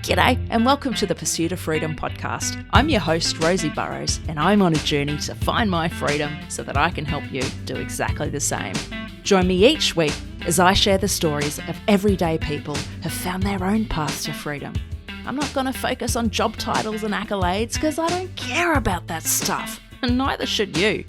G'day and welcome to the Pursuit of Freedom podcast. I'm your host, Rosie Burrows, and I'm on a journey to find my freedom so that I can help you do exactly the same. Join me each week as I share the stories of everyday people who've found their own paths to freedom. I'm not going to focus on job titles and accolades because I don't care about that stuff, and neither should you.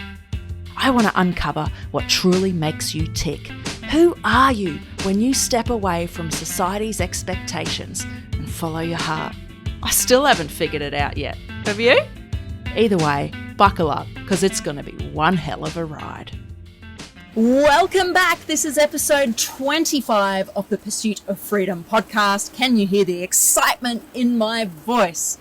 I want to uncover what truly makes you tick. Who are you when you step away from society's expectations and follow your heart? I still haven't figured it out yet. Have you? Either way, buckle up because it's going to be one hell of a ride. Welcome back. This is episode 25 of the Pursuit of Freedom podcast. Can you hear the excitement in my voice?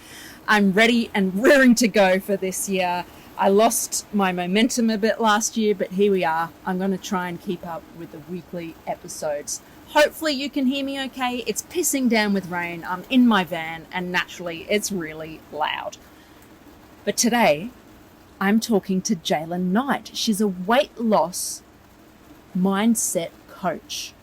I'm ready and raring to go for this year. I lost my momentum a bit last year, but here we are. I'm going to try and keep up with the weekly episodes. Hopefully you can hear me okay. It's pissing down with rain. I'm in my van and naturally it's really loud. But today I'm talking to Jaylin Knight. She's a weight loss mindset coach.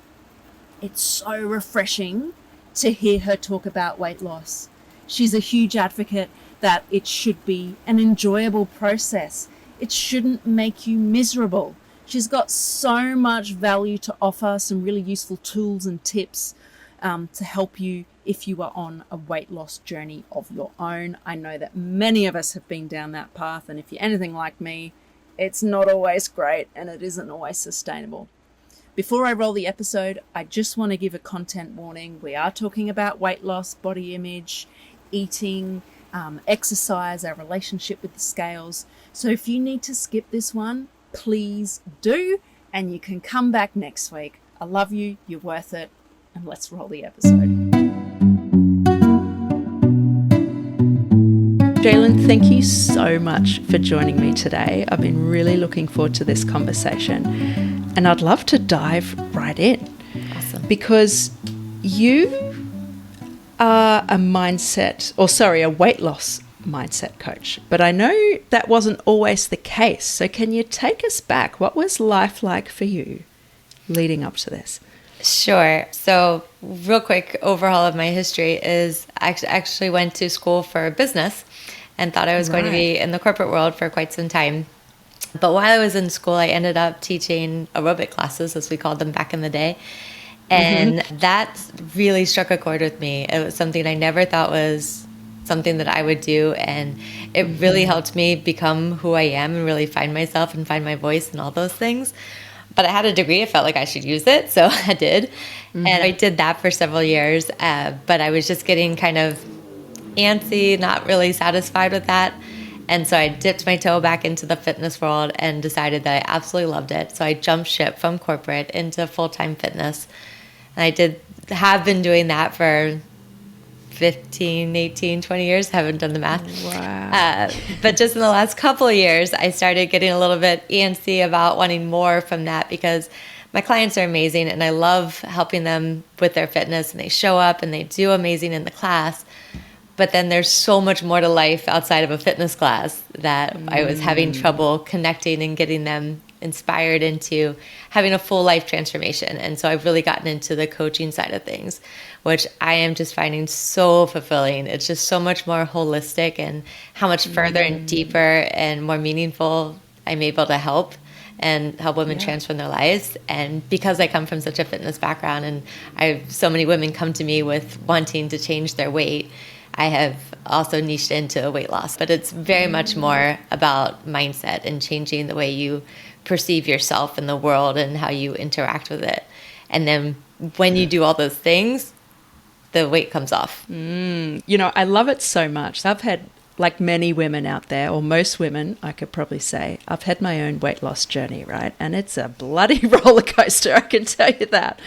It's so refreshing to hear her talk about weight loss. She's a huge advocate that it should be an enjoyable process. It shouldn't make you miserable. She's got so much value to offer, some really useful tools and tips to help you if you are on a weight loss journey of your own. I know that many of us have been down that path, and if you're anything like me, it's not always great and it isn't always sustainable. Before I roll the episode, I just want to give a content warning. We are talking about weight loss, body image, eating, exercise, our relationship with the scales. So if you need to skip this one, please do, and you can come back next week. I love you, you're worth it, and let's roll the episode. Jaylin, thank you so much for joining me today. I've been really looking forward to this conversation, and I'd love to dive right in. Awesome. Because you are a weight loss mindset coach. But I know that wasn't always the case. So can you take us back? What was life like for you leading up to this? Sure. So real quick overhaul of my history is I actually went to school for business and thought I was going to be in the corporate world for quite some time. But while I was in school, I ended up teaching aerobic classes, as we called them back in the day. And that really struck a chord with me. It was something I never thought was something that I would do. And it really helped me become who I am and really find myself and find my voice and all those things. But I had a degree. I felt like I should use it. So I did. And I did that for several years. But I was just getting kind of antsy, not really satisfied with that. And so I dipped my toe back into the fitness world and decided that I absolutely loved it. So I jumped ship from corporate into full-time fitness. And I have been doing that for 15, 18, 20 years. Haven't done the math. Wow. But just in the last couple of years, I started getting a little bit antsy about wanting more from that because my clients are amazing and I love helping them with their fitness and they show up and they do amazing in the class. But then there's so much more to life outside of a fitness class that I was having trouble connecting and getting them inspired into having a full life transformation. And so I've really gotten into the coaching side of things, which I am just finding so fulfilling. It's just so much more holistic and how much further and deeper and more meaningful I'm able to help women transform their lives. And because I come from such a fitness background and I have so many women come to me with wanting to change their weight, I have also niched into weight loss, but it's very much more about mindset and changing the way you perceive yourself in the world and how you interact with it. And then when you do all those things, the weight comes off. I love it so much. I've had, like many women out there, or most women, I could probably say, I've had my own weight loss journey, right? And it's a bloody roller coaster, I can tell you that.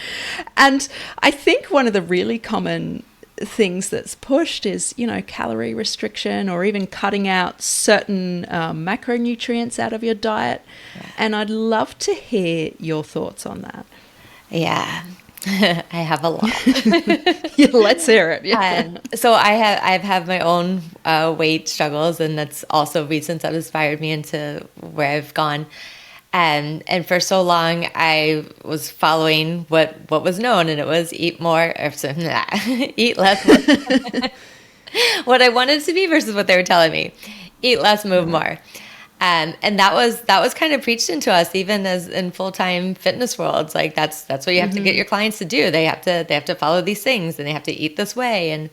And I think one of the really common things that's pushed is, calorie restriction or even cutting out certain macronutrients out of your diet. Yeah. And I'd love to hear your thoughts on that. Yeah, I have a lot. Yeah, let's hear it. Yeah. So I've had my own weight struggles, and that's also reasons that inspired me into where I've gone. And for so long, I was following what was known, and it was eat more, or eat less. What I wanted to be versus what they were telling me. Eat less, move more. And that was kind of preached into us, even as in full-time fitness worlds. Like that's what you have to get your clients to do. They have to follow these things, and they have to eat this way. And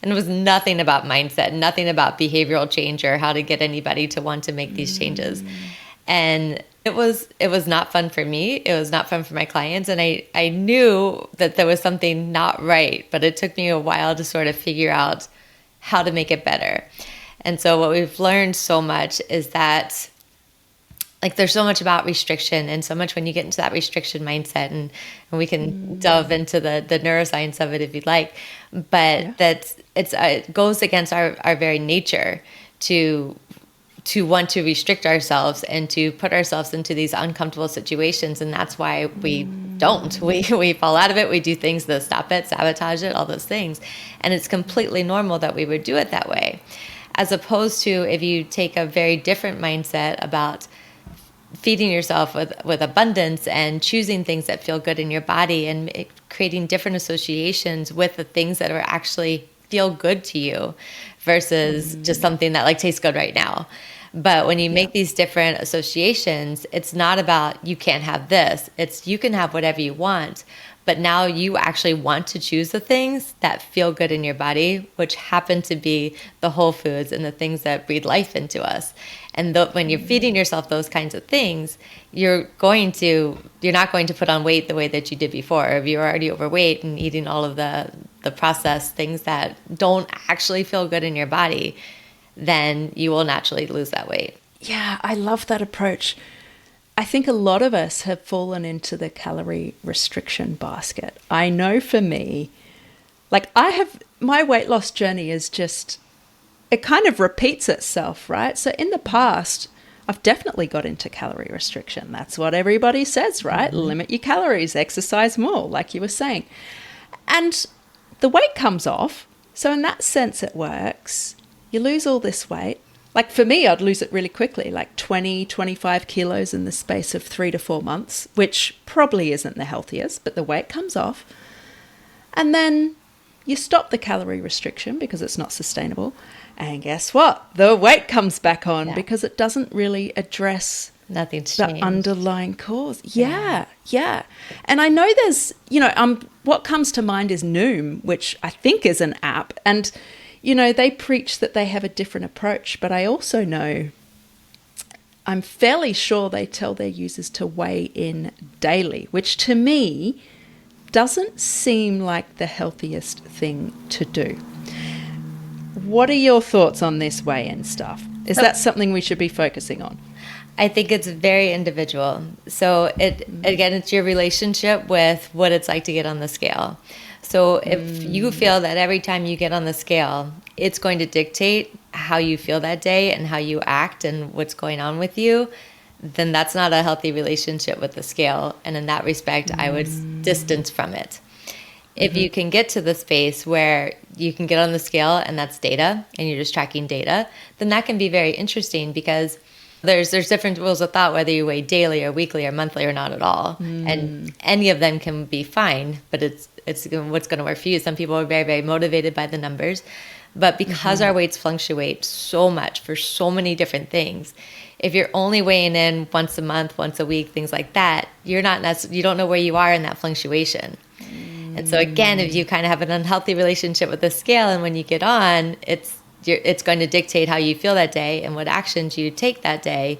it was nothing about mindset, nothing about behavioral change or how to get anybody to want to make these changes. And it was not fun for me. It was not fun for my clients. And I knew that there was something not right, but it took me a while to sort of figure out how to make it better. And so what we've learned so much is that, like, there's so much about restriction, and so much when you get into that restriction mindset, and we can delve into the neuroscience of it if you'd like, but that it goes against our very nature to want to restrict ourselves and to put ourselves into these uncomfortable situations. And that's why we don't. We fall out of it. We do things that stop it, sabotage it, all those things. And it's completely normal that we would do it that way. As opposed to if you take a very different mindset about feeding yourself with abundance and choosing things that feel good in your body and creating different associations with the things that are actually feel good to you versus just something that like tastes good right now. But when you make these different associations, it's not about you can't have this. It's you can have whatever you want. But now you actually want to choose the things that feel good in your body, which happen to be the whole foods and the things that breathe life into us. And when you're feeding yourself those kinds of things, you're not going to put on weight the way that you did before. If you're already overweight and eating all of the processed things that don't actually feel good in your body, then you will naturally lose that weight. Yeah, I love that approach. I think a lot of us have fallen into the calorie restriction basket. I know for me, like my weight loss journey is just, it kind of repeats itself, right? So in the past, I've definitely got into calorie restriction. That's what everybody says, right? Limit your calories, exercise more, like you were saying. And the weight comes off. So in that sense, it works. You lose all this weight. Like for me, I'd lose it really quickly, like 20, 25 kilos in the space of 3 to 4 months, which probably isn't the healthiest, but the weight comes off. And then you stop the calorie restriction because it's not sustainable. And guess what? The weight comes back on because it doesn't really address Nothing's the changed. Underlying cause. Yeah. And I know there's, what comes to mind is Noom, which I think is an app. And they preach that they have a different approach, but I also know, I'm fairly sure they tell their users to weigh in daily, which to me doesn't seem like the healthiest thing to do. What are your thoughts on this weigh-in stuff? Is that something we should be focusing on? I think it's very individual. So it's your relationship with what it's like to get on the scale. So if you feel that every time you get on the scale, it's going to dictate how you feel that day and how you act and what's going on with you, then that's not a healthy relationship with the scale. And in that respect, I would distance from it. If you can get to the space where you can get on the scale and that's data and you're just tracking data, then that can be very interesting because there's different rules of thought, whether you weigh daily or weekly or monthly or not at all. And any of them can be fine, but it's what's going to work for you. Some people are very, very motivated by the numbers. But because our weights fluctuate so much for so many different things, if you're only weighing in once a month, once a week, things like that, you don't know where you are in that fluctuation. And so again, if you kind of have an unhealthy relationship with the scale, and when you get on, it's going to dictate how you feel that day and what actions you take that day.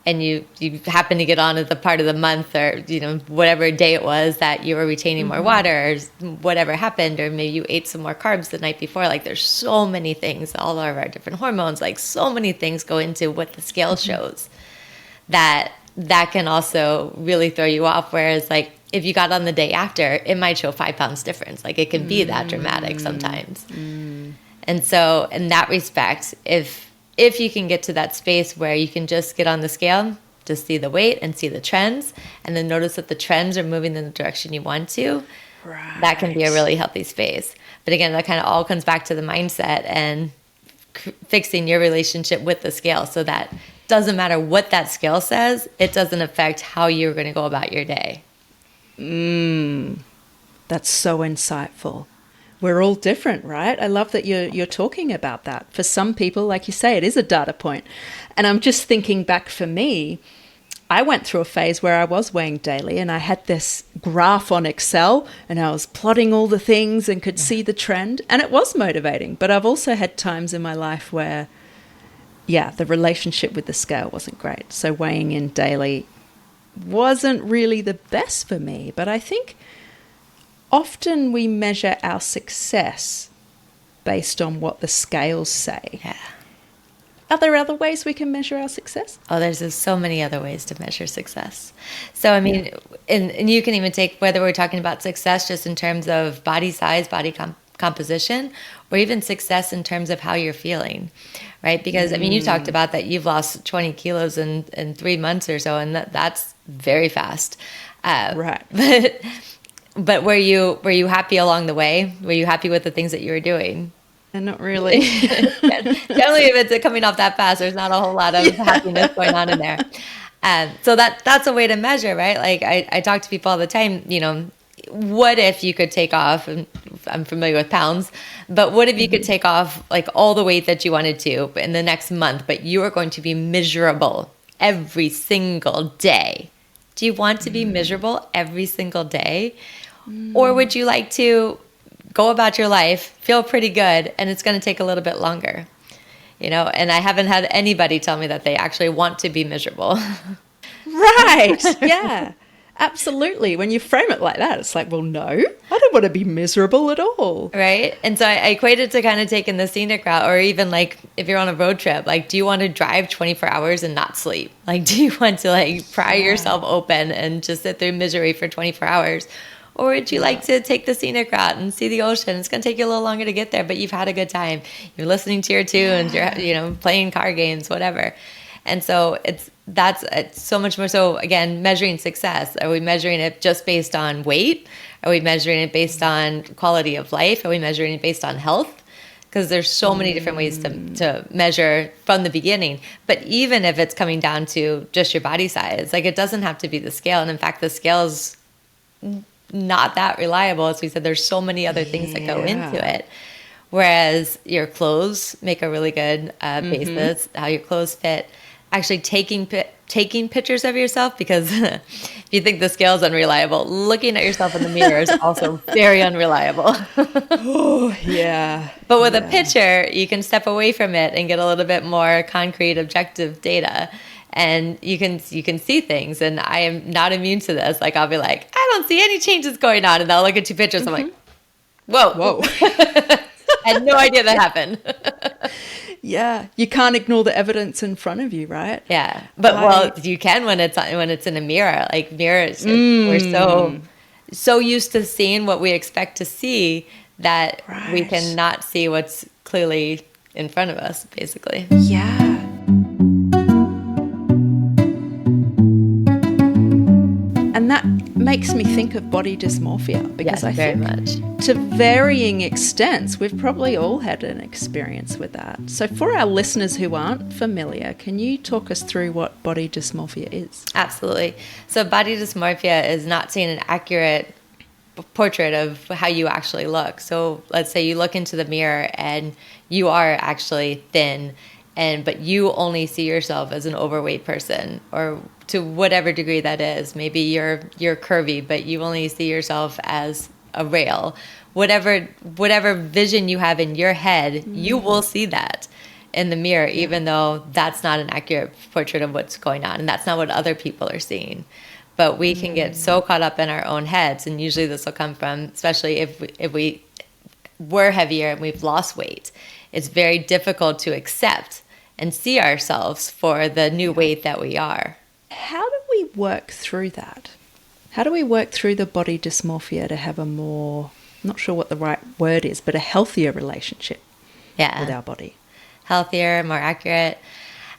And you happen to get on at the part of the month or, whatever day it was that you were retaining more water or whatever happened, or maybe you ate some more carbs the night before. Like there's so many things, all of our different hormones, like so many things go into what the scale shows that can also really throw you off. Whereas like if you got on the day after, it might show 5 pounds difference. Like it can be that dramatic sometimes. And so in that respect, if you can get to that space where you can just get on the scale, just see the weight and see the trends, and then notice that the trends are moving in the direction you want to, that can be a really healthy space. But again, that kind of all comes back to the mindset and fixing your relationship with the scale so that doesn't matter what that scale says, it doesn't affect how you're going to go about your day. That's so insightful. We're all different, right? I love that you're talking about that. For some people, like you say, it is a data point. And I'm just thinking back for me, I went through a phase where I was weighing daily and I had this graph on Excel and I was plotting all the things and could see the trend, and it was motivating. But I've also had times in my life where, the relationship with the scale wasn't great. So weighing in daily wasn't really the best for me. But I think often we measure our success based on what the scales say. Yeah. Are there other ways we can measure our success? Oh, there's just so many other ways to measure success. So, I mean, and you can even take whether we're talking about success just in terms of body size, body composition, or even success in terms of how you're feeling, right? Because, I mean, you talked about that you've lost 20 kilos in 3 months or so, and that's very fast. Right. But were you happy along the way? Were you happy with the things that you were doing? And not really. Generally, if it's coming off that fast, there's not a whole lot of happiness going on in there. So that's a way to measure, right? Like I talk to people all the time, what if you could take off, and I'm familiar with pounds, but what if you could take off like all the weight that you wanted to in the next month, but you are going to be miserable every single day? Do you want to be miserable every single day? Or would you like to go about your life, feel pretty good, and it's going to take a little bit longer? And I haven't had anybody tell me that they actually want to be miserable. Right. Yeah, absolutely. When you frame it like that, it's like, well, no, I don't want to be miserable at all. Right. And so I equate it to kind of taking the scenic route, or even like if you're on a road trip, like, do you want to drive 24 hours and not sleep? Like, do you want to like pry yourself open and just sit through misery for 24 hours? Or would you like to take the scenic route and see the ocean? It's going to take you a little longer to get there, but you've had a good time. You're listening to your tunes, you're playing card games, whatever. And so it's so much more. So again, measuring success. Are we measuring it just based on weight? Are we measuring it based on quality of life? Are we measuring it based on health? Because there's so many different ways to measure from the beginning. But even if it's coming down to just your body size, like, it doesn't have to be the scale. And in fact, the scale is not that reliable. As we said, there's so many other things that go into it. Whereas your clothes make a really good basis, how your clothes fit. Actually taking pictures of yourself, because if you think the scale is unreliable, looking at yourself in the mirror is also very unreliable. Oh, yeah. But with a picture, you can step away from it and get a little bit more concrete, objective data. And you can see things. And I am not immune to this. Like, I'll be like, I don't see any changes going on. And I'll look at 2 pictures. I'm like, whoa. I had no idea that happened. Yeah. You can't ignore the evidence in front of you, right? Yeah. But well, you can when it's in a mirror. Like, mirrors, we're so used to seeing what we expect to see that we cannot see what's clearly in front of us, basically. Yeah. And that makes me think of body dysmorphia, because I think to varying extents, we've probably all had an experience with that. So for our listeners who aren't familiar, can you talk us through what body dysmorphia is? Absolutely. So body dysmorphia is not seeing an accurate portrait of how you actually look. So let's say you look into the mirror and you are actually thin, but you only see yourself as an overweight person, or to whatever degree that is. Maybe you're curvy, but you only see yourself as a rail. Whatever vision you have in your head, you will see that in the mirror, even though that's not an accurate portrait of what's going on, and that's not what other people are seeing. But we can get so caught up in our own heads, and usually this will come from, especially if we were heavier and we've lost weight, it's very difficult to accept and see ourselves for the new weight that we are. How do we work through that? How do we work through the body dysmorphia to have a more, I'm not sure what the right word is, but a healthier relationship with our body? Healthier, more accurate.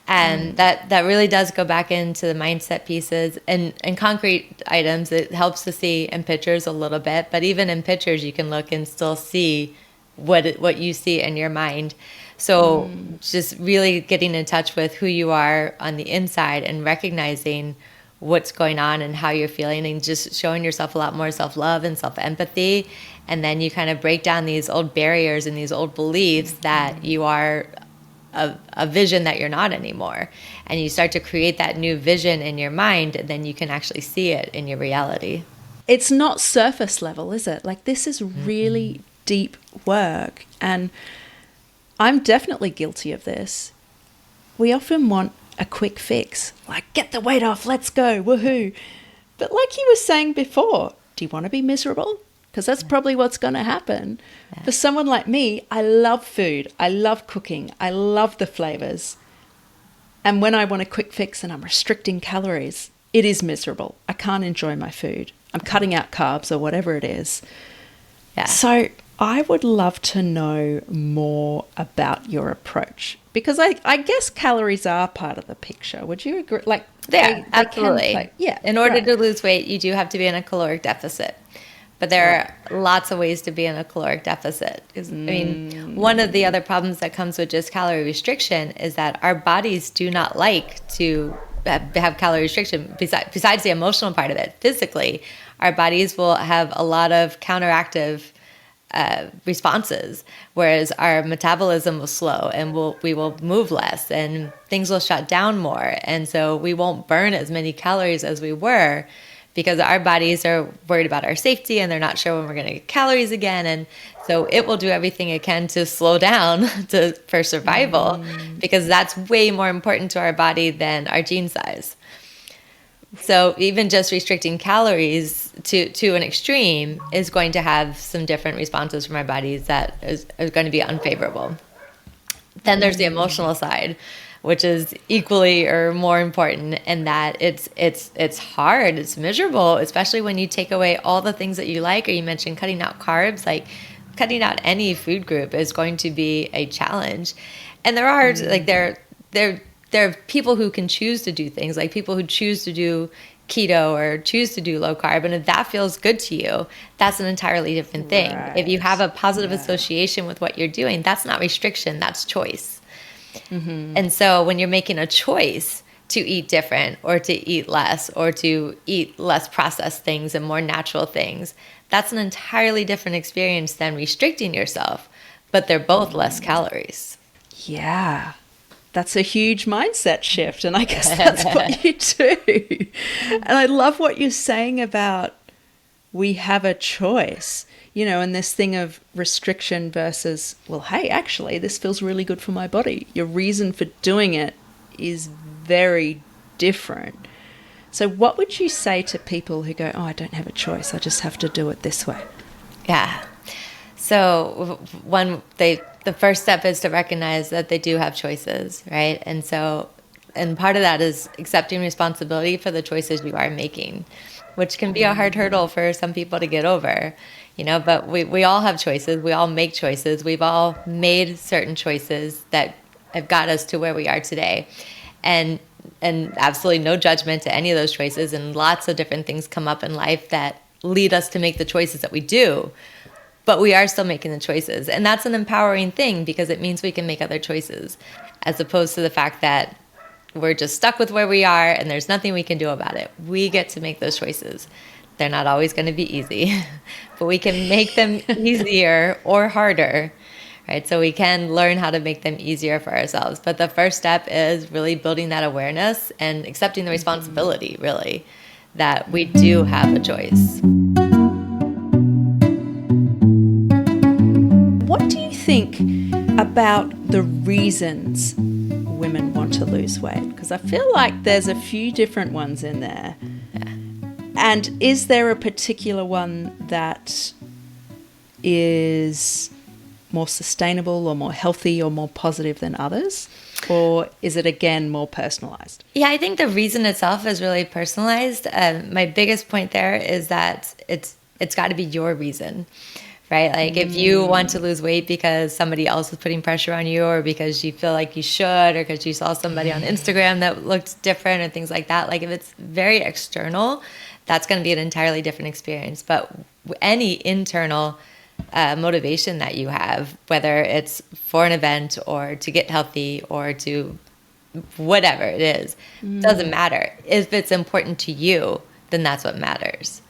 And that really does go back into the mindset pieces and concrete items. It helps to see in pictures a little bit, but even in pictures you can look and still see what you see in your mind. So just really getting in touch with who you are on the inside and recognizing what's going on and how you're feeling, and just showing yourself a lot more self-love and self-empathy. And then you kind of break down these old barriers and these old beliefs that you are a vision that you're not anymore. And you start to create that new vision in your mind, and then you can actually see it in your reality. It's not surface level, is it? Like, this is really deep work. And I'm definitely guilty of this. We often want a quick fix, like, get the weight off, let's go, woohoo. But like you were saying before, do you want to be miserable? Because that's probably what's going to happen. Yeah. For someone like me, I love food. I love cooking. I love the flavors. And when I want a quick fix and I'm restricting calories, it is miserable. I can't enjoy my food. I'm cutting out carbs or whatever it is. Yeah. So I would love to know more about your approach, because I guess calories are part of the picture. Would you agree? Like, they absolutely. Yeah. In order to lose weight, you do have to be in a caloric deficit. But there are lots of ways to be in a caloric deficit. I mean, one of the other problems that comes with just calorie restriction is that our bodies do not like to have calorie restriction. Besides the emotional part of it, physically, our bodies will have a lot of counteractive responses, whereas our metabolism will slow, and we will move less, and things will shut down more. And so we won't burn as many calories as we were, because our bodies are worried about our safety, and they're not sure when we're going to get calories again. And so it will do everything it can to slow down for survival, because that's way more important to our body than our gene size. So even just restricting calories to an extreme is going to have some different responses from our bodies that is going to be unfavorable. Then there's the emotional side, which is equally or more important, in that it's hard, it's miserable, especially when you take away all the things that you like. Or you mentioned cutting out carbs. Like, cutting out any food group is going to be a challenge. And there are there are people who can choose to do things, like people who choose to do keto or choose to do low carb. And if that feels good to you, that's an entirely different thing. Right. If you have a positive association with what you're doing, that's not restriction, that's choice. And so when you're making a choice to eat different, or to eat less, or to eat less processed things and more natural things, that's an entirely different experience than restricting yourself, but they're both less calories. Yeah. That's a huge mindset shift, and I guess that's what you do. And I love what you're saying about we have a choice, and this thing of restriction versus, well, hey, actually, this feels really good for my body. Your reason for doing it is very different. So what would you say to people who go, oh, I don't have a choice, I just have to do it this way? Yeah. So the first step is to recognize that they do have choices, right? And part of that is accepting responsibility for the choices you are making, which can be a hard hurdle for some people to get over, but we all have choices. We all make choices. We've all made certain choices that have got us to where we are today. And absolutely no judgment to any of those choices. And lots of different things come up in life that lead us to make the choices that we do. But we are still making the choices. And that's an empowering thing, because it means we can make other choices, as opposed to the fact that we're just stuck with where we are and there's nothing we can do about it. We get to make those choices. They're not always going to be easy, but we can make them easier or harder, right? So we can learn how to make them easier for ourselves. But the first step is really building that awareness and accepting the responsibility, really, that we do have a choice. What do you think about the reasons women want to lose weight? Because I feel like there's a few different ones in there. Yeah. And is there a particular one that is more sustainable or more healthy or more positive than others? Or is it, again, more personalized? Yeah, I think the reason itself is really personalized. My biggest point there is that it's got to be your reason. Right? Like, if you want to lose weight because somebody else is putting pressure on you, or because you feel like you should, or because you saw somebody on Instagram that looked different, or things like that. Like, if it's very external, that's going to be an entirely different experience. But any internal motivation that you have, whether it's for an event or to get healthy or to whatever it is, doesn't matter. If it's important to you, then that's what matters.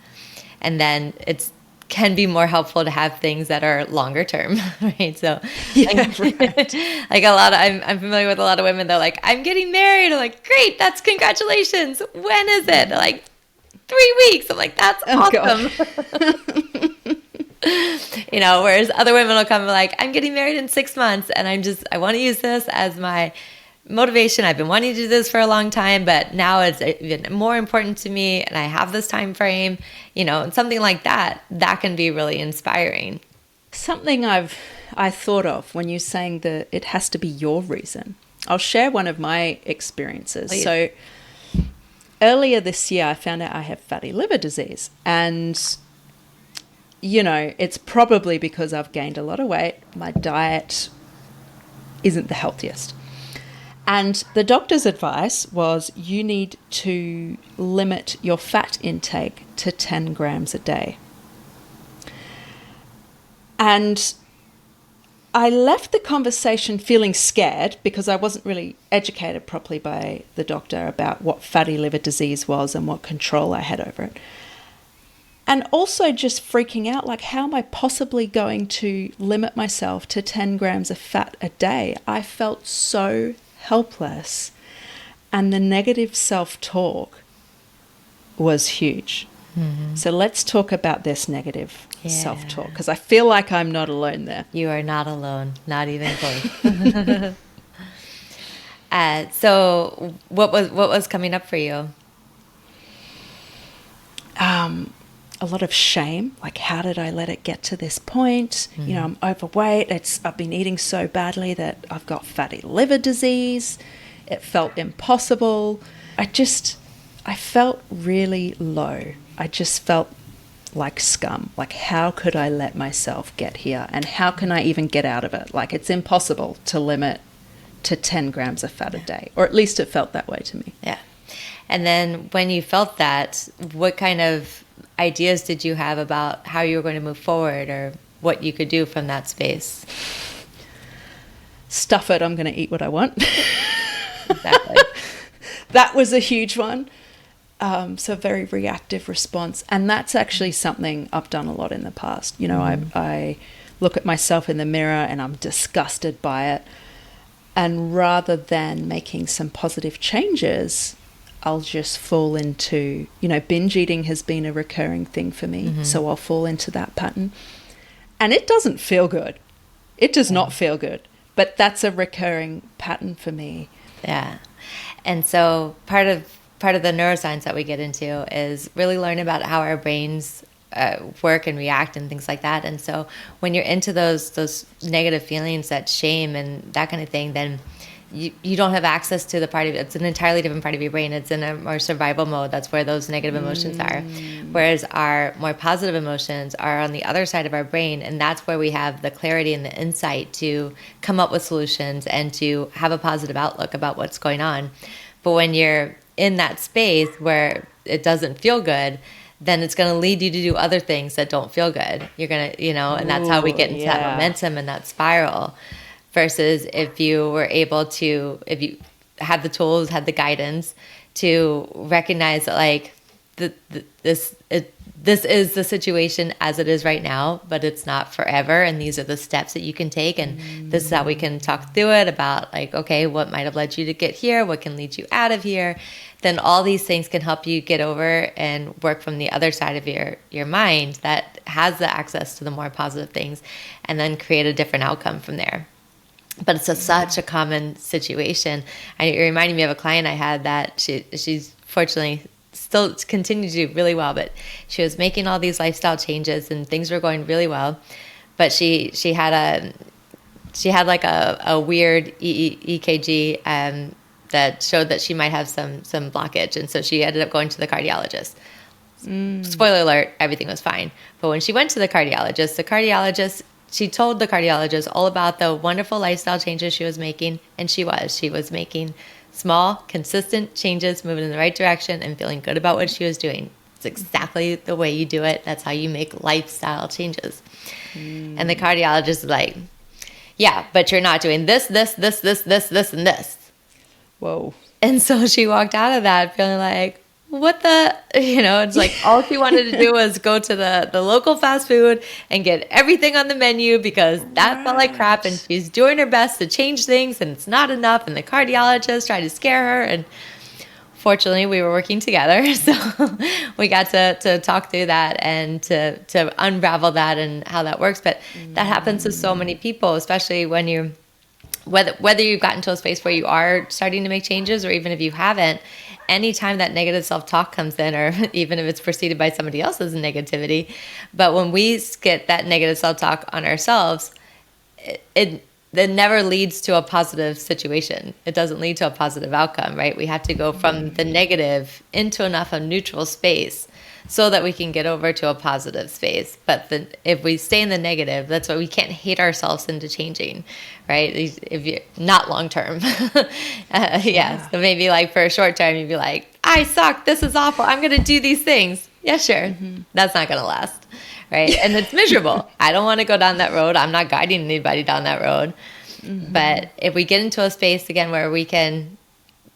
And then it can be more helpful to have things that are longer term, right? So right. Like I'm familiar with a lot of women, they're like, I'm getting married. I'm like, great, that's congratulations. When is it? They're like, 3 weeks. I'm like, that's awesome. Whereas other women will come and be like, I'm getting married in 6 months and I want to use this as my motivation. I've been wanting to do this for a long time, but now it's even more important to me and I have this time frame, and something like that can be really inspiring. Something I thought of when you're saying that it has to be your reason. I'll share one of my experiences. Please. So earlier this year, I found out I have fatty liver disease, and it's probably because I've gained a lot of weight. My diet isn't the healthiest. And the doctor's advice was you need to limit your fat intake to 10 grams a day. And I left the conversation feeling scared because I wasn't really educated properly by the doctor about what fatty liver disease was and what control I had over it. And also just freaking out, like, how am I possibly going to limit myself to 10 grams of fat a day? I felt so helpless. And the negative self-talk was huge. Mm-hmm. So let's talk about this negative self-talk, because I feel like I'm not alone there. You are not alone, not even close. So what was coming up for you? A lot of shame, like, how did I let it get to this point? Mm-hmm. I'm overweight. I've been eating so badly that I've got fatty liver disease. It felt impossible. I felt really low. I just felt like scum. Like, how could I let myself get here? And how can I even get out of it? Like, it's impossible to limit to 10 grams of fat a day, or at least it felt that way to me. Yeah. And then when you felt that, what kind of ideas did you have about how you were going to move forward or what you could do from that space? Stuff it, I'm going to eat what I want. Exactly. That was a huge one. So very reactive response. And that's actually something I've done a lot in the past. I look at myself in the mirror and I'm disgusted by it. And rather than making some positive changes, I'll just fall into, binge eating has been a recurring thing for me. Mm-hmm. So I'll fall into that pattern. And it doesn't feel good. It does not feel good. But that's a recurring pattern for me. Yeah. And so part of the neuroscience that we get into is really learn about how our brains work and react and things like that. And so when you're into those negative feelings, that shame and that kind of thing, then you don't have access to the part of it. It's an entirely different part of your brain. It's in a more survival mode. That's where those negative emotions are. Whereas our more positive emotions are on the other side of our brain. And that's where we have the clarity and the insight to come up with solutions and to have a positive outlook about what's going on. But when you're in that space where it doesn't feel good, then it's going to lead you to do other things that don't feel good. You're going to, and that's how we get into that momentum and that spiral. Versus if you had the tools, had the guidance to recognize that, like, this is the situation as it is right now, but it's not forever. And these are the steps that you can take. And this is how we can talk through it about, like, okay, what might have led you to get here? What can lead you out of here? Then all these things can help you get over and work from the other side of your mind that has the access to the more positive things, and then create a different outcome from there. But it's such a common situation. And it reminded me of a client I had that she's fortunately still continues to do really well, but she was making all these lifestyle changes and things were going really well. But she had like a weird EKG that showed that she might have some blockage, and so she ended up going to the cardiologist. Spoiler alert, everything was fine. But when she went to the cardiologist, she told the cardiologist all about the wonderful lifestyle changes she was making, and she was making small, consistent changes, moving in the right direction and feeling good about what she was doing. It's exactly the way you do it. That's how you make lifestyle changes. And the cardiologist is like, yeah, but you're not doing this, and this. Whoa. And so she walked out of that feeling like, what the, it's like all she wanted to do was go to the local fast food and get everything on the menu because that felt like crap, and she's doing her best to change things and it's not enough, and the cardiologist tried to scare her, and fortunately we were working together, so we got to talk through that and to unravel that and how that works. But that happens to so many people, especially when you're whether you've gotten to a space where you are starting to make changes, or even if you haven't. Anytime that negative self-talk comes in, or even if it's preceded by somebody else's negativity, but when we get that negative self-talk on ourselves, it never leads to a positive situation. It doesn't lead to a positive outcome, right? We have to go from the negative into enough of neutral space so that we can get over to a positive space. But if we stay in the negative, that's why we can't hate ourselves into changing, right? If you not long term. Yeah. So maybe like for a short term, you'd be like, I suck. This is awful. I'm going to do these things. Yeah, sure. That's not going to last, right? And it's miserable. I don't want to go down that road. I'm not guiding anybody down that road. But if we get into a space again where we can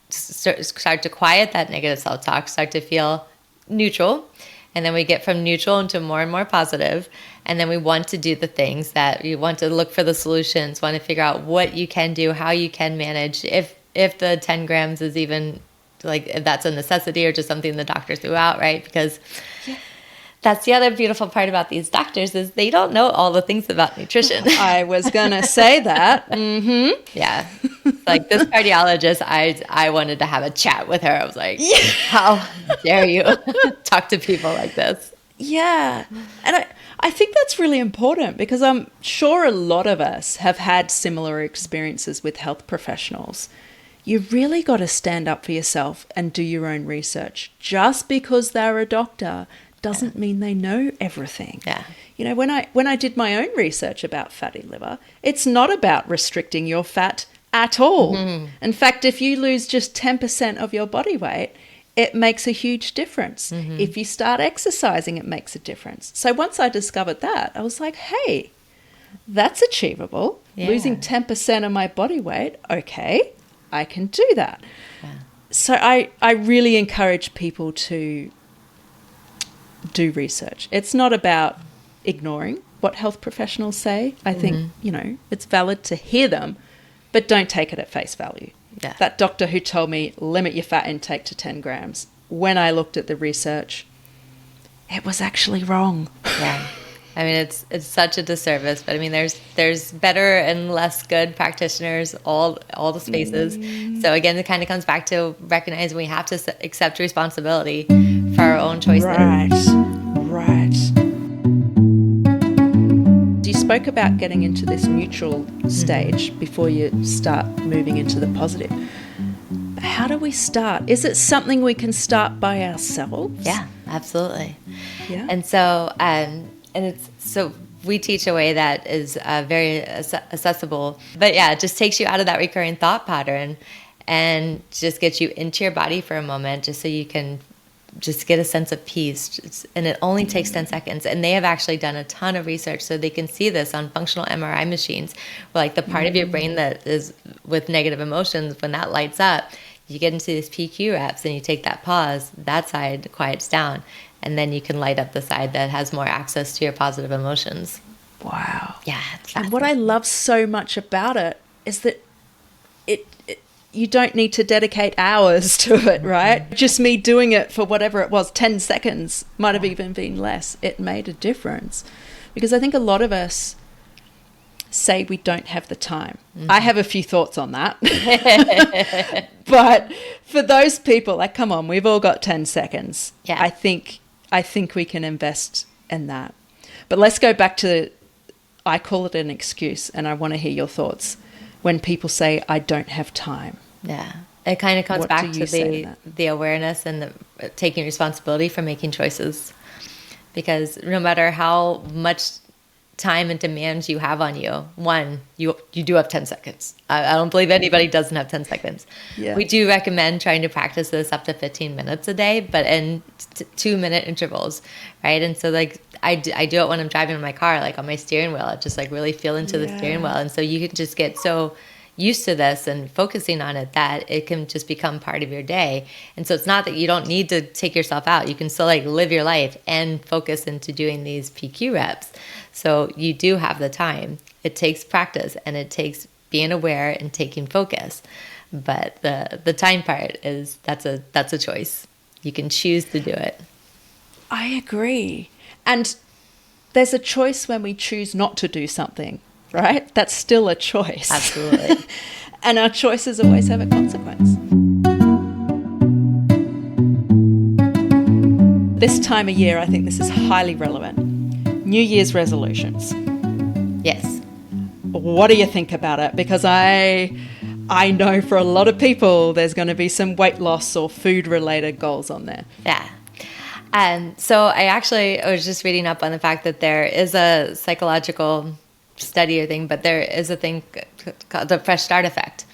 start to quiet that negative self-talk, start to feel neutral, and then we get from neutral into more and more positive, and then we want to do the things that you want to look for the solutions, want to figure out what you can do, how you can manage, if the 10 grams is even like, if that's a necessity or just something the doctor threw out, right? Because that's the other beautiful part about these doctors is they don't know all the things about nutrition. I was going to say that. Yeah. Like this cardiologist, I wanted to have a chat with her. I was like, how dare you talk to people like this? Yeah. And I think that's really important because I'm sure a lot of us have had similar experiences with health professionals. You've really got to stand up for yourself and do your own research. Just because they're a doctor doesn't mean they know everything. Yeah. When I did my own research about fatty liver, it's not about restricting your fat at all. In fact, if you lose just 10% of your body weight, it makes a huge difference. If you start exercising, it makes a difference. So once I discovered that, I was like, hey, that's achievable. Yeah. Losing 10% of my body weight, okay, I can do that. Yeah. So I really encourage people to do research. It's not about ignoring what health professionals say. I think, it's valid to hear them, but don't take it at face value. Yeah. That doctor who told me limit your fat intake to 10 grams, when I looked at the research, it was actually wrong. Yeah. I mean, it's such a disservice, but I mean, there's better and less good practitioners, all the spaces. So again, it kind of comes back to recognizing we have to accept responsibility for our own choices. Right. You spoke about getting into this neutral stage before you start moving into the positive. How do we start? Is it something we can start by ourselves? Yeah, absolutely. Yeah. And so, so we teach a way that is very accessible. But yeah, it just takes you out of that recurring thought pattern and just gets you into your body for a moment just so you can just get a sense of peace. And it only takes 10 seconds. And they have actually done a ton of research so they can see this on functional MRI machines. Where like the part of your brain that is with negative emotions, when that lights up, you get into these PQ reps and you take that pause, that side quiets down. And then you can light up the side that has more access to your positive emotions. Wow. Yeah. And what I love so much about it is that you don't need to dedicate hours to it, right? Just me doing it for whatever it was, 10 seconds, might have even been less. It made a difference. Because I think a lot of us say we don't have the time. I have a few thoughts on that. But for those people, like, come on, we've all got 10 seconds. Yeah. I think we can invest in that. But let's go back to, I call it an excuse, and I want to hear your thoughts. When people say, I don't have time. Yeah. It kind of comes What back do to you say to the awareness and the taking responsibility for making choices. Because no matter how much time and demands you have on you. One, you do have 10 seconds. I don't believe anybody doesn't have 10 seconds. Yeah. We do recommend trying to practice this up to 15 minutes a day, but in 2-minute intervals, right? And so like I do it when I'm driving in my car, like on my steering wheel. I just like really feel into the steering wheel. And so you can just get so used to this and focusing on it that it can just become part of your day. And so it's not that you don't need to take yourself out. You can still like live your life and focus into doing these PQ reps. So you do have the time. It takes practice and it takes being aware and taking focus. But the time part is that's a choice. You can choose to do it. I agree. And there's a choice when we choose not to do something, right? That's still a choice. Absolutely. And our choices always have a consequence. This time of year, I think this is highly relevant. New Year's resolutions. Yes. What do you think about it? Because I know for a lot of people, there's going to be some weight loss or food-related goals on there. Yeah. So I was just reading up on the fact that there is a psychological study or thing, but there is a thing called the fresh start effect.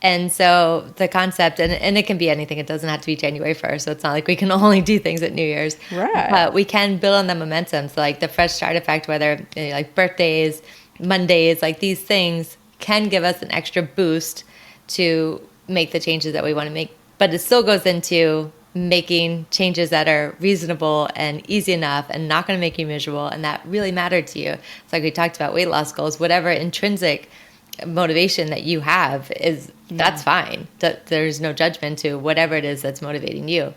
And so the concept, and it can be anything. It doesn't have to be January 1st. So it's not like we can only do things at New Year's. Right. But we can build on the momentum. So like the fresh start effect, whether like birthdays, Mondays, like these things can give us an extra boost to make the changes that we want to make. But it still goes into making changes that are reasonable and easy enough and not going to make you miserable and that really matter to you. It's like we talked about weight loss goals, whatever intrinsic motivation that you have that's fine. There's no judgment to whatever it is that's motivating you.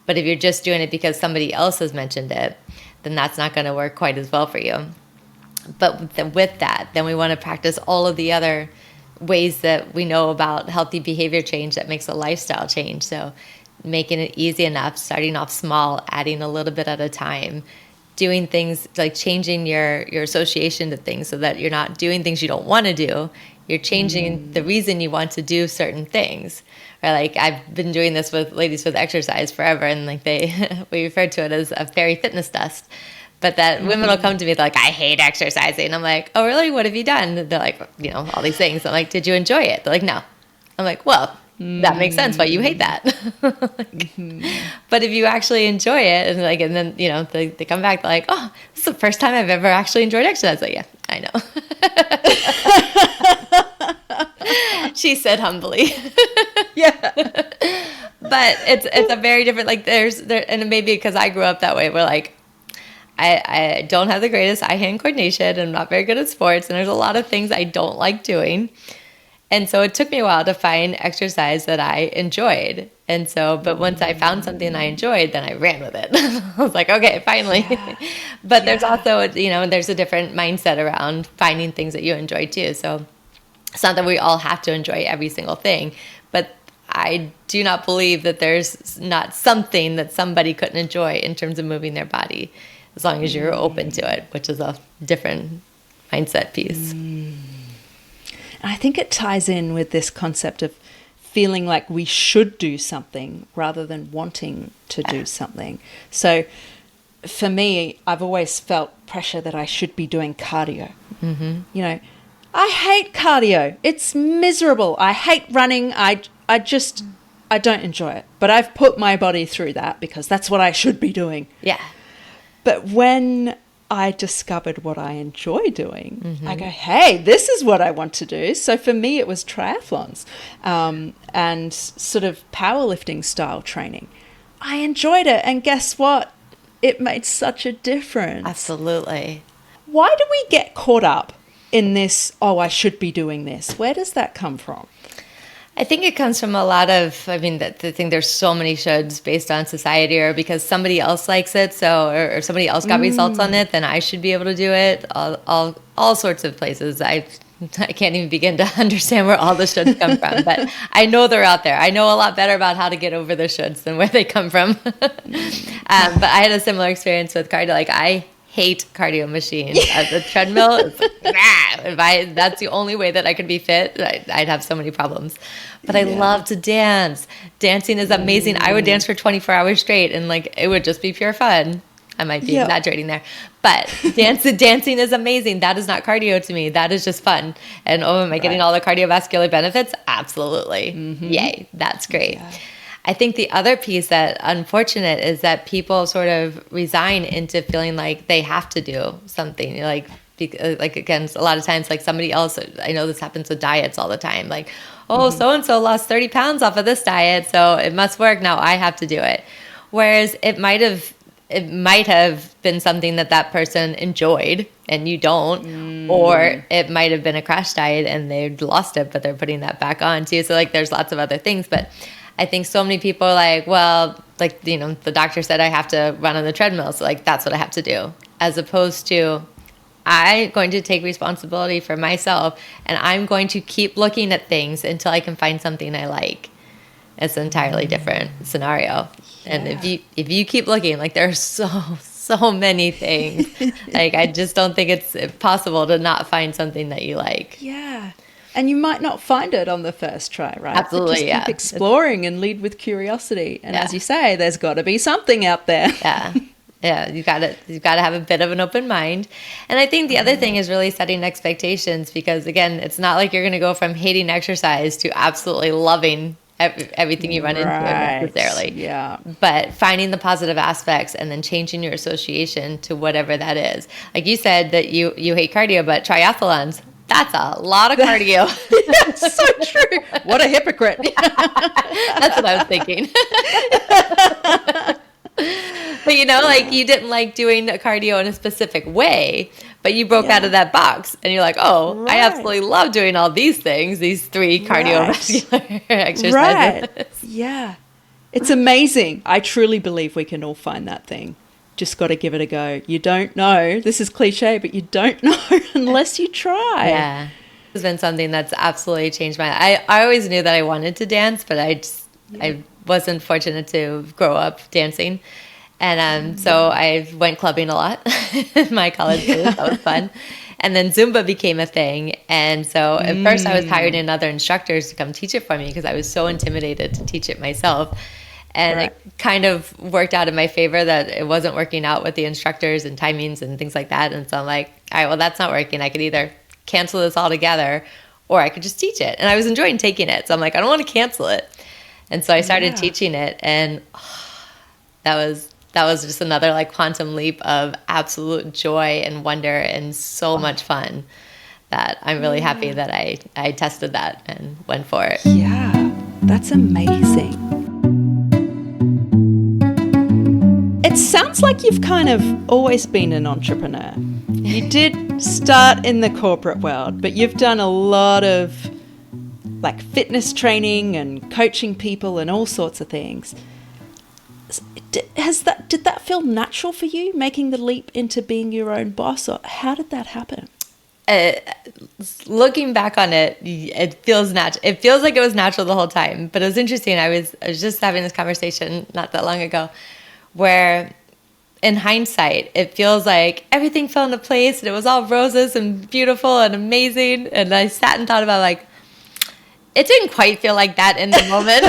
But if you're just doing it because somebody else has mentioned it, then that's not going to work quite as well for you. But with that, then we want to practice all of the other ways that we know about healthy behavior change that makes a lifestyle change. So making it easy enough, starting off small, adding a little bit at a time, doing things like changing your association to things so that you're not doing things you don't want to do. You're changing the reason you want to do certain things. Or like I've been doing this with ladies with exercise forever, and like we refer to it as a fairy fitness dust. But that women will come to me, they're like, I hate exercising. I'm like, oh, really? What have you done? They're like, all these things. I'm like, did you enjoy it? They're like, no. I'm like, well, that makes sense why you hate that. But if you actually enjoy it, and then, they come back, they're like, oh, this is the first time I've ever actually enjoyed exercise. Like, yeah, I know. She said humbly. Yeah. But it's a very different, like and maybe because I grew up that way, we're like, I don't have the greatest eye-hand coordination. I'm not very good at sports. And there's a lot of things I don't like doing. And so it took me a while to find exercise that I enjoyed. And so, but once I found something I enjoyed, then I ran with it. I was like, okay, finally. Yeah. But there's also, there's a different mindset around finding things that you enjoy too. So it's not that we all have to enjoy every single thing, but I do not believe that there's not something that somebody couldn't enjoy in terms of moving their body, as long as you're open to it, which is a different mindset piece. I think it ties in with this concept of feeling like we should do something rather than wanting to do something. So for me, I've always felt pressure that I should be doing cardio. Mm-hmm. I hate cardio. It's miserable. I hate running. I don't enjoy it. But I've put my body through that because that's what I should be doing. Yeah. But when I discovered what I enjoy doing, I go, hey, this is what I want to do. So for me, it was triathlons and sort of powerlifting style training. I enjoyed it. And guess what? It made such a difference. Absolutely. Why do we get caught up in this, I should be doing this? Where does that come from? I think it comes from a lot of, I think there's so many shoulds based on society or because somebody else likes it, or somebody else got results on it, then I should be able to do it. All sorts of places. I can't even begin to understand where all the shoulds come from, but I know they're out there. I know a lot better about how to get over the shoulds than where they come from. But I had a similar experience with cardio. Like I hate cardio machines. As a treadmill, it's like, that's the only way that I could be fit, I'd have so many problems. But I love to dance. Dancing is amazing. I would dance for 24 hours straight and like it would just be pure fun. I might be exaggerating there. But dancing is amazing. That is not cardio to me. That is just fun. And am I getting all the cardiovascular benefits? Absolutely. Yay. That's great. Yeah. I think the other piece that unfortunate is that people sort of resign into feeling like they have to do something. Like again, a lot of times, like somebody else, I know this happens with diets all the time. Like, so-and-so lost 30 pounds off of this diet, so it must work. Now I have to do it. Whereas it might have been something that person enjoyed and you don't, or it might have been a crash diet and they lost it, but they're putting that back on too. So like there's lots of other things, but I think so many people are like, well, like, you know, the doctor said I have to run on the treadmill, so like that's what I have to do, as opposed to I'm going to take responsibility for myself and I'm going to keep looking at things until I can find something I like. It's an entirely different scenario. Yeah. And if you keep looking, like there's so many things. Like I just don't think it's possible to not find something that you like. Yeah. And you might not find it on the first try, right? Absolutely, just keep exploring and lead with curiosity. And as you say, there's got to be something out there. Yeah. Yeah, you've got to have a bit of an open mind. And I think the other thing is really setting expectations, because again, it's not like you're going to go from hating exercise to absolutely loving everything you run into necessarily. Yeah. But finding the positive aspects and then changing your association to whatever that is. Like you said that you hate cardio, but triathlons, that's a lot of cardio. That's so true. What a hypocrite. That's what I was thinking. But you know, like you didn't like doing a cardio in a specific way, but you broke out of that box and you're like, oh, I absolutely love doing all these things, these 3 cardiovascular exercises. Right. Yeah. It's amazing. I truly believe we can all find that thing. Just got to give it a go. You don't know. This is cliche, but you don't know unless you try. Yeah. It's been something that's absolutely changed my life. I always knew that I wanted to dance, but I wasn't fortunate to grow up dancing. And so I went clubbing a lot in my college days. That was fun. And then Zumba became a thing. And so at first I was hiring in other instructors to come teach it for me because I was so intimidated to teach it myself. And it kind of worked out in my favor that it wasn't working out with the instructors and timings and things like that. And so I'm like, all right, well, that's not working. I could either cancel this altogether or I could just teach it. And I was enjoying taking it. So I'm like, I don't want to cancel it. And so I started teaching it. And that was just another like quantum leap of absolute joy and wonder and so much fun that I'm really happy that I tested that and went for it. Yeah, that's amazing. It sounds like you've kind of always been an entrepreneur. You did start in the corporate world, but you've done a lot of like fitness training and coaching people and all sorts of things. Did that feel natural for you, making the leap into being your own boss, or how did that happen? Looking back on it, it feels natural. It feels like it was natural the whole time. But it was interesting. I was just having this conversation not that long ago, where in hindsight, it feels like everything fell into place and it was all roses and beautiful and amazing. And I sat and thought about like, it didn't quite feel like that in the moment.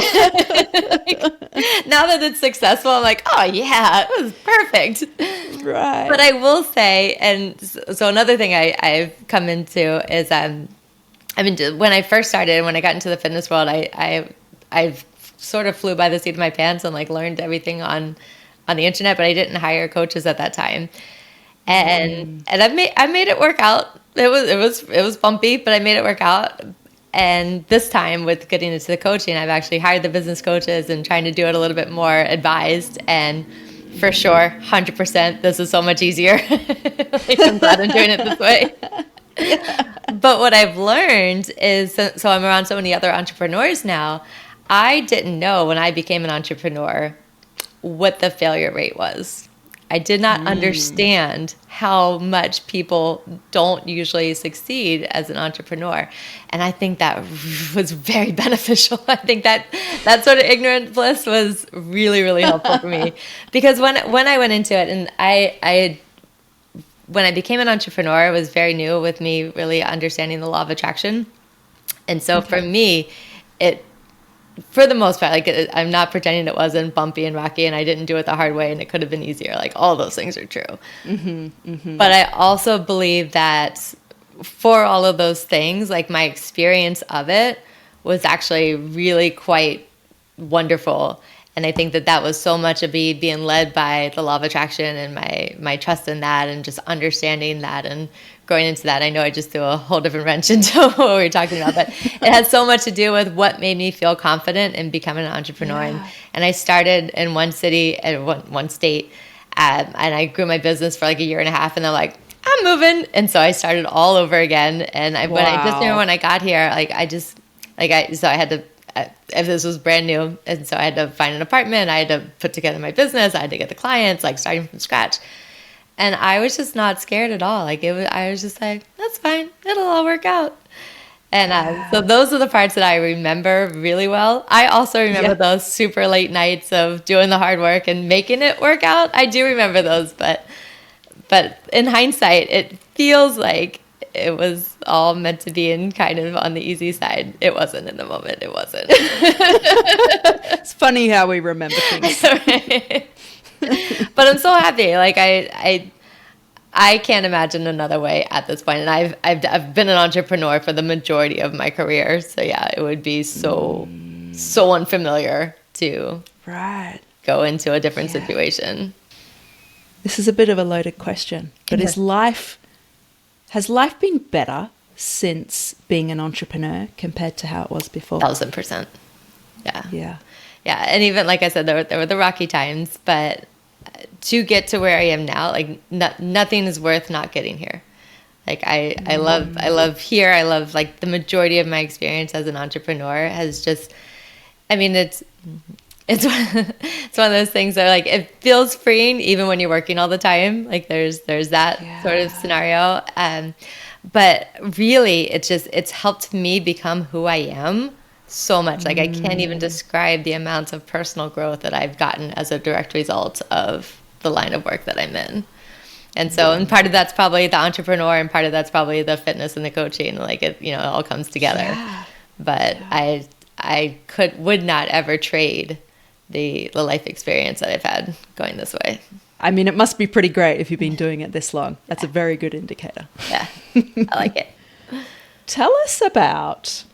Like, now that it's successful, I'm like, oh yeah, it was perfect. Right. But I will say, and so another thing I've come into is, when I first started, when I got into the fitness world, I sort of flew by the seat of my pants and like learned everything on the internet, but I didn't hire coaches at that time. And I made it work out. It was bumpy, but I made it work out. And this time with getting into the coaching, I've actually hired the business coaches and trying to do it a little bit more advised. And for sure, 100%, this is so much easier. Like, I'm glad I'm doing it this way. But what I've learned is, so I'm around so many other entrepreneurs now, I didn't know when I became an entrepreneur what the failure rate was. I did not understand how much people don't usually succeed as an entrepreneur. And I think that was very beneficial. I think that sort of ignorant bliss was really, really helpful for me. Because when I went into it, and when I became an entrepreneur, it was very new with me really understanding the law of attraction. And so for me, for the most part, like I'm not pretending it wasn't bumpy and rocky and I didn't do it the hard way and it could have been easier. Like all those things are true. But I also believe that for all of those things, like my experience of it was actually really quite wonderful. And I think that that was so much of me being led by the law of attraction and my trust in that and just understanding that and going into that. I know I just threw a whole different wrench into what we were talking about, but it had so much to do with what made me feel confident in becoming an entrepreneur. Yeah. And I started in one city and one state, and I grew my business for like a year and a half, and I'm like, I'm moving. And so I started all over again. And but I just remember when I got here, so I had to, if this was brand new, and so I had to find an apartment, I had to put together my business, I had to get the clients, like starting from scratch. And I was just not scared at all. I was just like, that's fine, it'll all work out. And so those are the parts that I remember really well. I also remember those super late nights of doing the hard work and making it work out. I do remember those, but in hindsight, it feels like it was all meant to be in kind of on the easy side. It wasn't in the moment. It wasn't. It's funny how we remember things. Right. But I'm so happy. Like I can't imagine another way at this point. And I've been an entrepreneur for the majority of my career. So yeah, it would be so unfamiliar to go into a different situation. This is a bit of a loaded question, but has life been better since being an entrepreneur compared to how it was before? 1,000%. Yeah. Yeah. Yeah. And even, like I said, there were the rocky times, but to get to where I am now, like nothing is worth not getting here. Like I love here. I love like the majority of my experience as an entrepreneur has just, I mean, it's one of those things that like it feels freeing even when you're working all the time. Like there's that sort of scenario. But really it's helped me become who I am so much. Like I can't even describe the amounts of personal growth that I've gotten as a direct result of the line of work that I'm in. And so, and part of that's probably the entrepreneur and part of that's probably the fitness and the coaching. Like it, it all comes together. Yeah. But I would not ever trade the life experience that I've had going this way. I mean, it must be pretty great if you've been doing it this long. That's a very good indicator. Yeah, I like it. Tell us about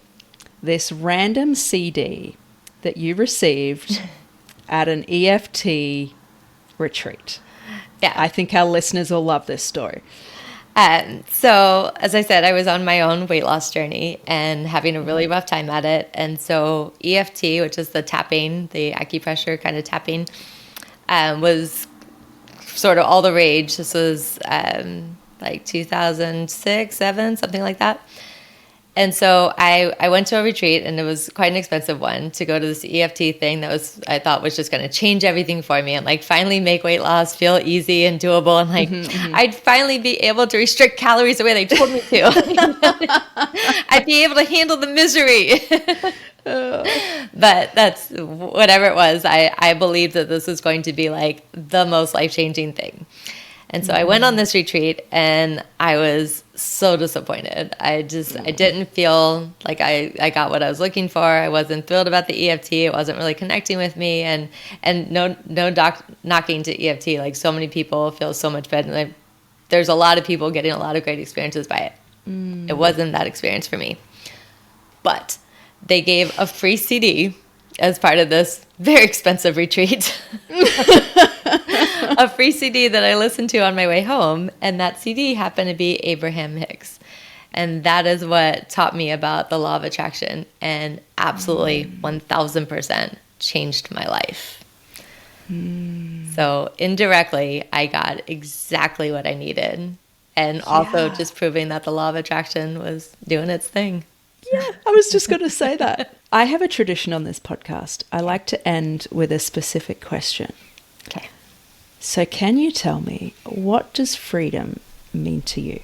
this random CD that you received at an EFT retreat. Yeah. I think our listeners will love this story. So, as I said, I was on my own weight loss journey and having a really rough time at it. And so EFT, which is the tapping, the acupressure kind of tapping, was sort of all the rage. This was like 2006, 2007, something like that. And so I went to a retreat, and it was quite an expensive one, to go to this EFT thing that I thought was just going to change everything for me and like finally make weight loss feel easy and doable. And like I'd finally be able to restrict calories the way they told me to. I'd be able to handle the misery. But that's whatever it was. I believed that this was going to be like the most life-changing thing. And so I went on this retreat, and I was so disappointed. I didn't feel like I got what I was looking for. I wasn't thrilled about the EFT. It wasn't really connecting with me. And no knocking to EFT. Like so many people feel so much better. And there's a lot of people getting a lot of great experiences by it. It wasn't that experience for me. But they gave a free CD as part of this very expensive retreat. A free CD that I listened to on my way home, and that CD happened to be Abraham Hicks. And that is what taught me about the law of attraction, and absolutely 1,000% changed my life. So indirectly, I got exactly what I needed, and also just proving that the law of attraction was doing its thing. Yeah, I was just going to say that. I have a tradition on this podcast. I like to end with a specific question. Okay. So can you tell me, what does freedom mean to you?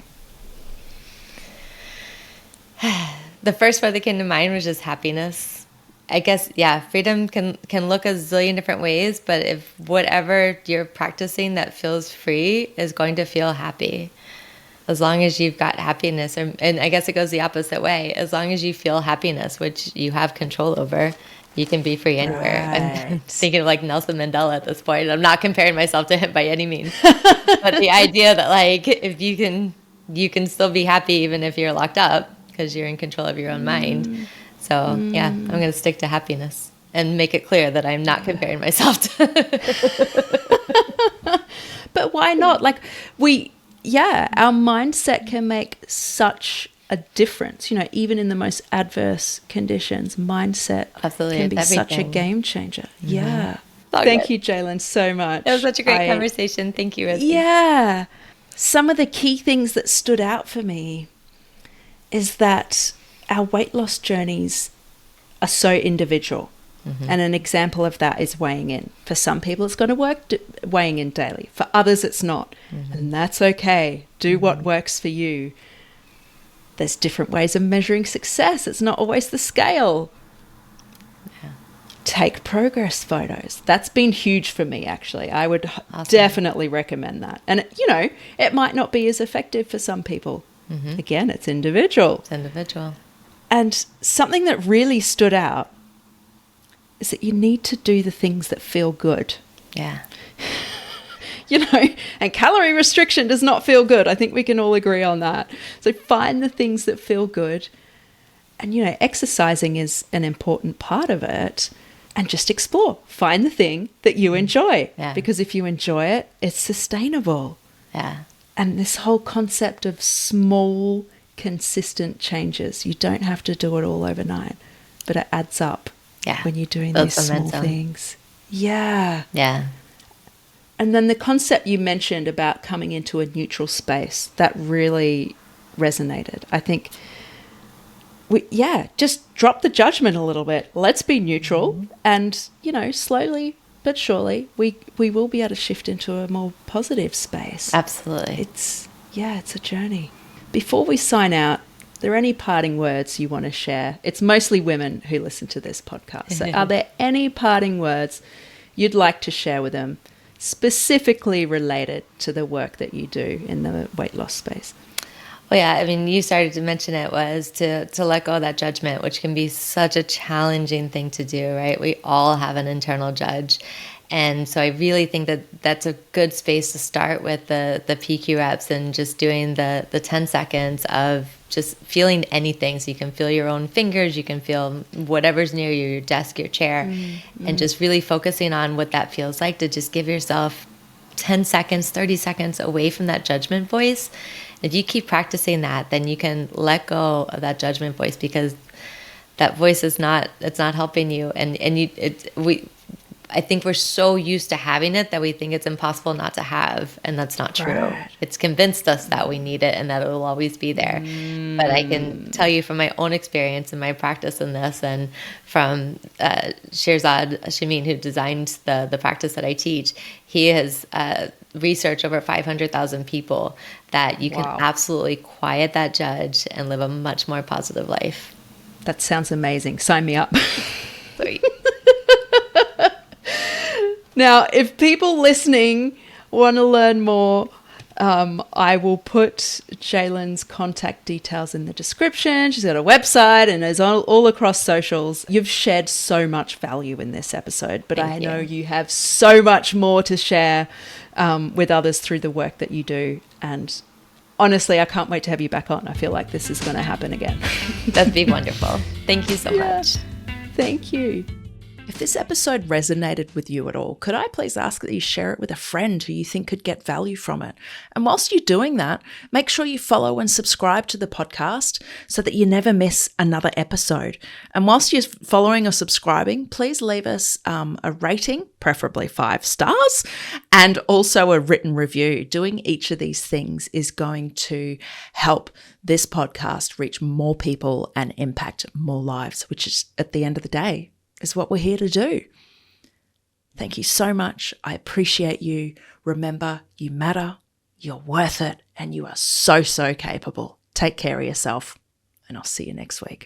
The first word that came to mind was just happiness. I guess, yeah, freedom can look a zillion different ways, but if whatever you're practicing that feels free is going to feel happy. as long as you've got happiness, and I guess it goes the opposite way. As long as you feel happiness, which you have control over, you can be free anywhere. Right. I'm thinking of like Nelson Mandela at this point. I'm not comparing myself to him by any means, but the idea that like if you can still be happy even if you're locked up because you're in control of your own mind. So yeah, I'm going to stick to happiness and make it clear that I'm not comparing myself to. But why not? Like our mindset can make such a difference, even in the most adverse conditions. Mindset Absolutely, can be everything. such a game changer. Mm-hmm. Yeah. Okay. Thank you, Jaylin, so much. It was such a great conversation. Thank you, Rosie. Yeah. Some of the key things that stood out for me is that our weight loss journeys are so individual. Mm-hmm. And an example of that is weighing in. For some people, it's going to work weighing in daily. For others, it's not. Mm-hmm. And that's okay. Do what works for you. There's different ways of measuring success. It's not always the scale. Yeah. Take progress photos. That's been huge for me, actually. I would definitely recommend that. And, it might not be as effective for some people. Mm-hmm. Again, it's individual. It's individual. And something that really stood out is that you need to do the things that feel good. Yeah. And calorie restriction does not feel good. I think we can all agree on that. So find the things that feel good. And, exercising is an important part of it. And just explore. Find the thing that you enjoy. Yeah. Because if you enjoy it, it's sustainable. Yeah. And this whole concept of small, consistent changes. You don't have to do it all overnight. But it adds up. Yeah. When you're doing these small things. Yeah. Yeah. And then the concept you mentioned about coming into a neutral space, that really resonated. I think, just drop the judgment a little bit. Let's be neutral. And, slowly but surely, we will be able to shift into a more positive space. Absolutely. It's a journey. Before we sign out, are there any parting words you want to share? It's mostly women who listen to this podcast. So are there any parting words you'd like to share with them, specifically related to the work that you do in the weight loss space? Well, yeah, I mean, you started to mention it was to let go of that judgment, which can be such a challenging thing to do, right? We all have an internal judge. And so I really think that that's a good space to start with the PQ reps and just doing the 10 seconds of just feeling anything. So you can feel your own fingers, you can feel whatever's near you, your desk, your chair, and just really focusing on what that feels like to just give yourself 10 seconds, 30 seconds away from that judgment voice. If you keep practicing that, then you can let go of that judgment voice because that voice it's not helping you. I think we're so used to having it that we think it's impossible not to have, and that's not true. Right. It's convinced us that we need it and that it will always be there. But I can tell you from my own experience and my practice in this, and from Shirzad Chamine, who designed the practice that I teach, he has researched over 500,000 people that you can absolutely quiet that judge and live a much more positive life. That sounds amazing. Sign me up. Sweet. Now, if people listening want to learn more, I will put Jaylin's contact details in the description. She's got a website and is all across socials. You've shared so much value in this episode, but I know you have so much more to share with others through the work that you do. And honestly, I can't wait to have you back on. I feel like this is going to happen again. That'd be wonderful. Thank you so much. Thank you. If this episode resonated with you at all, could I please ask that you share it with a friend who you think could get value from it? And whilst you're doing that, make sure you follow and subscribe to the podcast so that you never miss another episode. And whilst you're following or subscribing, please leave us a rating, preferably 5 stars, and also a written review. Doing each of these things is going to help this podcast reach more people and impact more lives, which is, at the end of the day, is what we're here to do. Thank you so much. I appreciate you. Remember, you matter, you're worth it, and you are so, so capable. Take care of yourself, and I'll see you next week.